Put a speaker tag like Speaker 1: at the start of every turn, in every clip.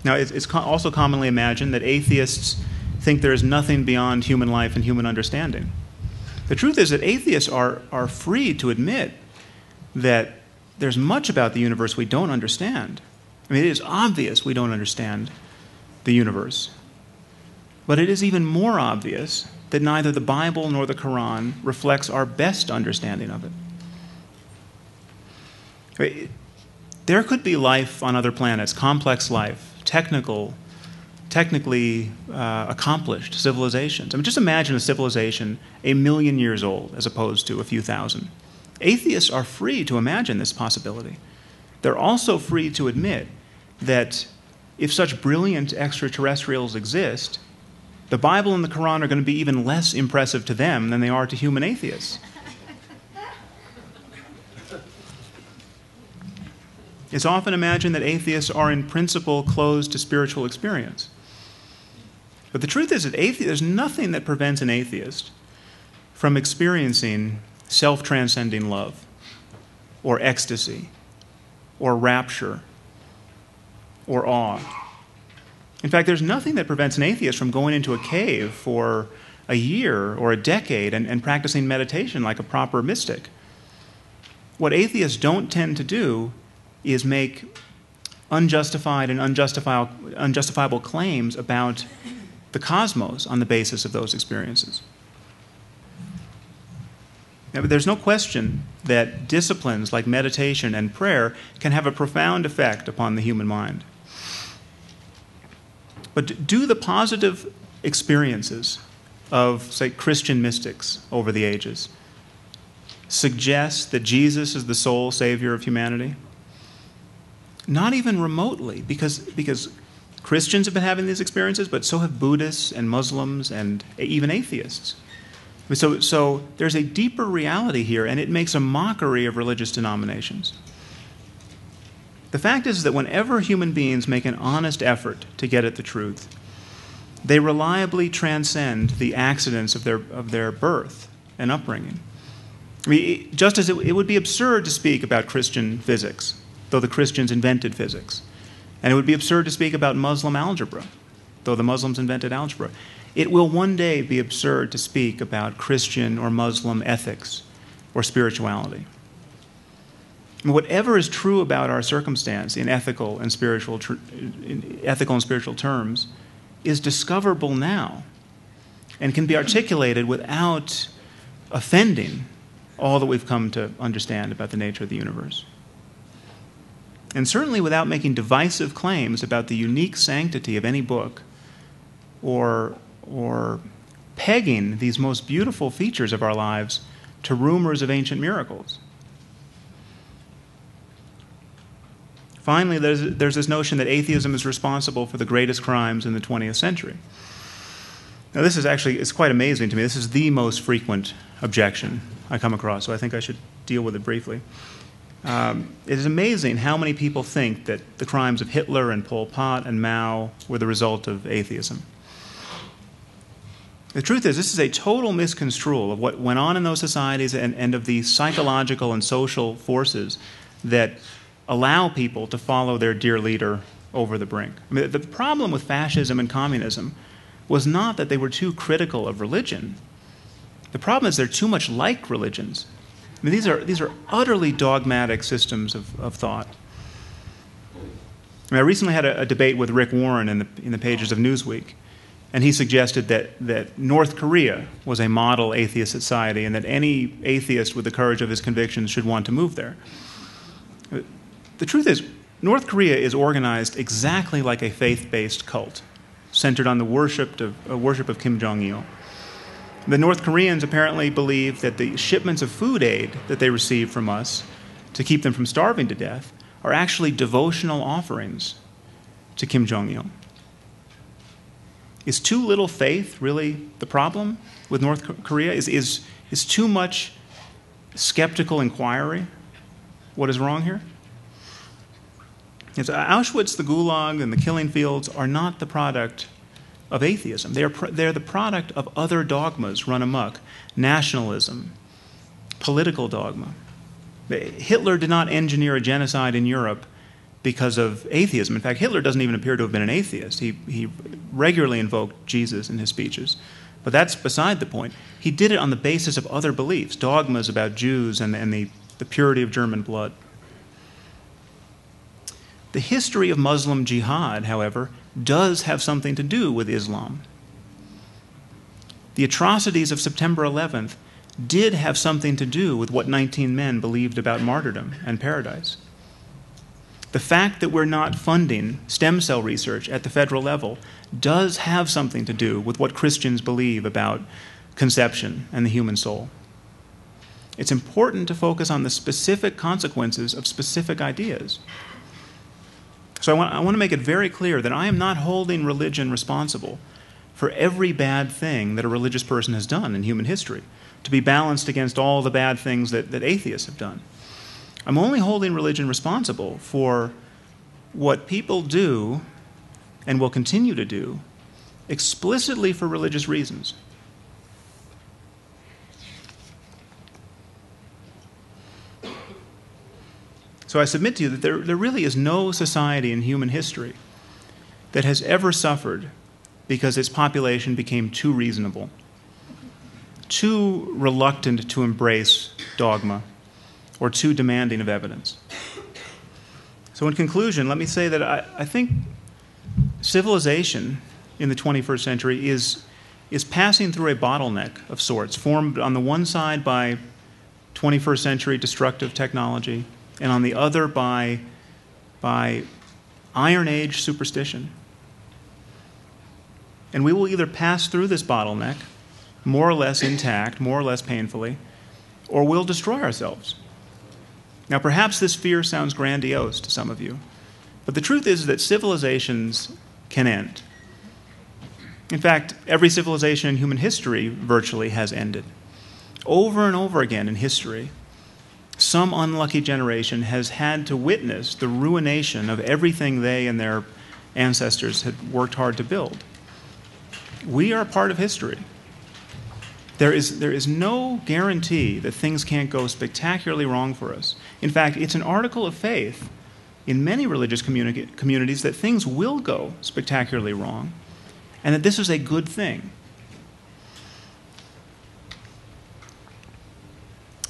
Speaker 1: Now, it's also commonly imagined that atheists think there is nothing beyond human life and human understanding. The truth is that atheists are free to admit that there's much about the universe we don't understand. I mean, it is obvious we don't understand the universe. But it is even more obvious that neither the Bible nor the Quran reflects our best understanding of it. There could be life on other planets, complex life, technically accomplished civilizations. I mean, just imagine a civilization 1,000,000 years old as opposed to a few thousand. Atheists are free to imagine this possibility. They're also free to admit that if such brilliant extraterrestrials exist, the Bible and the Quran are going to be even less impressive to them than they are to human atheists. It's often imagined that atheists are in principle closed to spiritual experience. But the truth is that there's nothing that prevents an atheist from experiencing self-transcending love, or ecstasy, or rapture, or awe. In fact, there's nothing that prevents an atheist from going into a cave for a year or a decade and practicing meditation like a proper mystic. What atheists don't tend to do is make unjustified and unjustifiable claims about the cosmos on the basis of those experiences. Now, but there's no question that disciplines like meditation and prayer can have a profound effect upon the human mind. But do the positive experiences of, say, Christian mystics over the ages suggest that Jesus is the sole savior of humanity? Not even remotely, because Christians have been having these experiences, but so have Buddhists and Muslims and even atheists. So there's a deeper reality here, and it makes a mockery of religious denominations. The fact is that whenever human beings make an honest effort to get at the truth, they reliably transcend the accidents of their birth and upbringing. I mean, just as it would be absurd to speak about Christian physics, though the Christians invented physics, and it would be absurd to speak about Muslim algebra, though the Muslims invented algebra. It will one day be absurd to speak about Christian or Muslim ethics or spirituality. And whatever is true about our circumstance in ethical and spiritual terms is discoverable now and can be articulated without offending all that we've come to understand about the nature of the universe. And certainly without making divisive claims about the unique sanctity of any book or pegging these most beautiful features of our lives to rumors of ancient miracles. Finally, there's this notion that atheism is responsible for the greatest crimes in the 20th century. Now, this is actually, it's quite amazing to me. This is the most frequent objection I come across, so I think I should deal with it briefly. It is amazing how many people think that the crimes of Hitler and Pol Pot and Mao were the result of atheism. The truth is, this is a total misconstrual of what went on in those societies and of the psychological and social forces that allow people to follow their dear leader over the brink. I mean, the problem with fascism and communism was not that they were too critical of religion. The problem is they're too much like religions. I mean, these are utterly dogmatic systems of thought. I mean, I recently had a debate with Rick Warren in the pages of Newsweek, and he suggested that North Korea was a model atheist society and that any atheist with the courage of his convictions should want to move there. The truth is, North Korea is organized exactly like a faith-based cult, centered on the worship of Kim Jong-il. The North Koreans apparently believe that the shipments of food aid that they receive from us to keep them from starving to death are actually devotional offerings to Kim Jong-il. Is too little faith really the problem with North Korea? Is too much skeptical inquiry what is wrong here? Auschwitz, the Gulag, and the killing fields are not the product of atheism. They're the product of other dogmas run amok. Nationalism, political dogma. Hitler did not engineer a genocide in Europe because of atheism. In fact, Hitler doesn't even appear to have been an atheist. He regularly invoked Jesus in his speeches. But that's beside the point. He did it on the basis of other beliefs, dogmas about Jews and the purity of German blood. The history of Muslim jihad, however, does have something to do with Islam. The atrocities of September 11th did have something to do with what 19 men believed about martyrdom and paradise. The fact that we're not funding stem cell research at the federal level does have something to do with what Christians believe about conception and the human soul. It's important to focus on the specific consequences of specific ideas. So I want to make it very clear that I am not holding religion responsible for every bad thing that a religious person has done in human history, to be balanced against all the bad things that atheists have done. I'm only holding religion responsible for what people do and will continue to do explicitly for religious reasons. So I submit to you that there really is no society in human history that has ever suffered because its population became too reasonable, too reluctant to embrace dogma, or too demanding of evidence. So in conclusion, let me say that I think civilization in the 21st century is passing through a bottleneck of sorts, formed on the one side by 21st century destructive technology, and on the other by Iron Age superstition. And we will either pass through this bottleneck, more or less intact, more or less painfully, or we'll destroy ourselves. Now, perhaps this fear sounds grandiose to some of you, but the truth is that civilizations can end. In fact, every civilization in human history virtually has ended. Over and over again in history, some unlucky generation has had to witness the ruination of everything they and their ancestors had worked hard to build. We are part of history. There is no guarantee that things can't go spectacularly wrong for us. In fact, it's an article of faith in many religious communities that things will go spectacularly wrong, and that this is a good thing.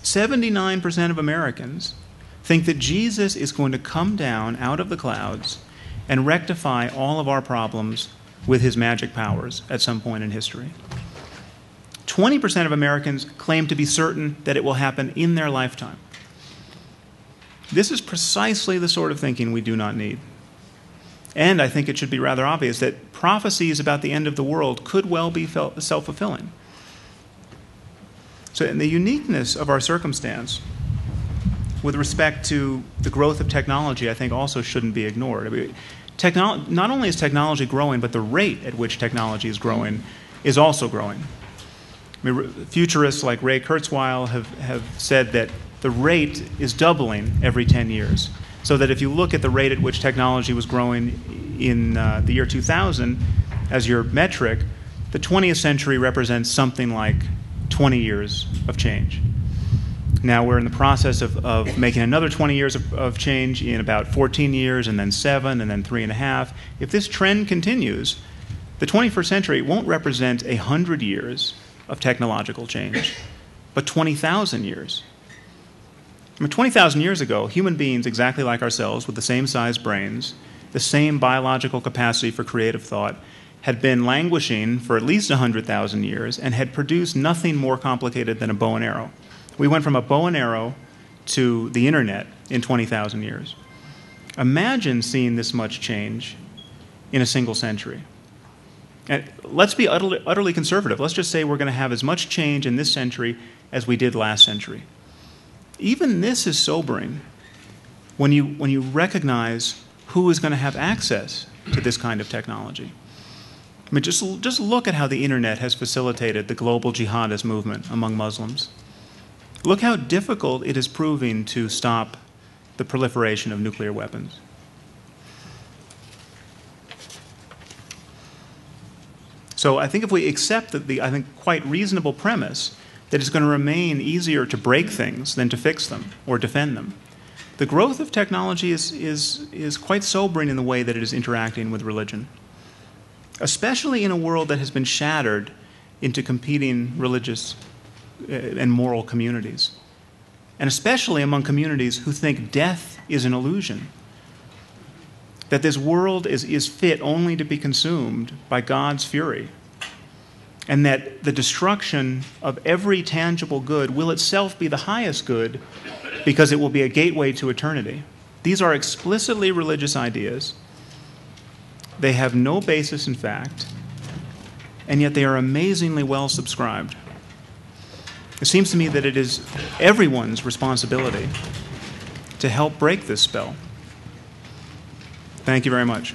Speaker 1: 79% of Americans think that Jesus is going to come down out of the clouds and rectify all of our problems with his magic powers at some point in history. 20% of Americans claim to be certain that it will happen in their lifetime. This is precisely the sort of thinking we do not need. And I think it should be rather obvious that prophecies about the end of the world could well be self-fulfilling. So in the uniqueness of our circumstance with respect to the growth of technology, I think also shouldn't be ignored. I mean, not only is technology growing, but the rate at which technology is growing is also growing. I mean, futurists like Ray Kurzweil have said that the rate is doubling every 10 years. So that if you look at the rate at which technology was growing in the year 2000 as your metric, the 20th century represents something like 20 years of change. Now we're in the process of making another 20 years of change in about 14 years, and then 7, and then 3.5. If this trend continues, the 21st century won't represent 100 years of technological change, but 20,000 years. I mean, 20,000 years ago, human beings exactly like ourselves, with the same size brains, the same biological capacity for creative thought, had been languishing for at least 100,000 years and had produced nothing more complicated than a bow and arrow. We went from a bow and arrow to the internet in 20,000 years. Imagine seeing this much change in a single century. And let's be utterly conservative. Let's just say we're going to have as much change in this century as we did last century. Even this is sobering when you recognize who is going to have access to this kind of technology. I mean, just look at how the internet has facilitated the global jihadist movement among Muslims. Look how difficult it is proving to stop the proliferation of nuclear weapons. So I think if we accept the I think quite reasonable premise that it's going to remain easier to break things than to fix them or defend them, The growth of technology is quite sobering in the way that it is interacting with religion, especially in a world that has been shattered into competing religious and moral communities, and especially among communities who think death is an illusion, that this world is fit only to be consumed by God's fury, and that the destruction of every tangible good will itself be the highest good because it will be a gateway to eternity. These are explicitly religious ideas. They have no basis in fact, and yet they are amazingly well subscribed. It seems to me that it is everyone's responsibility to help break this spell. Thank you very much.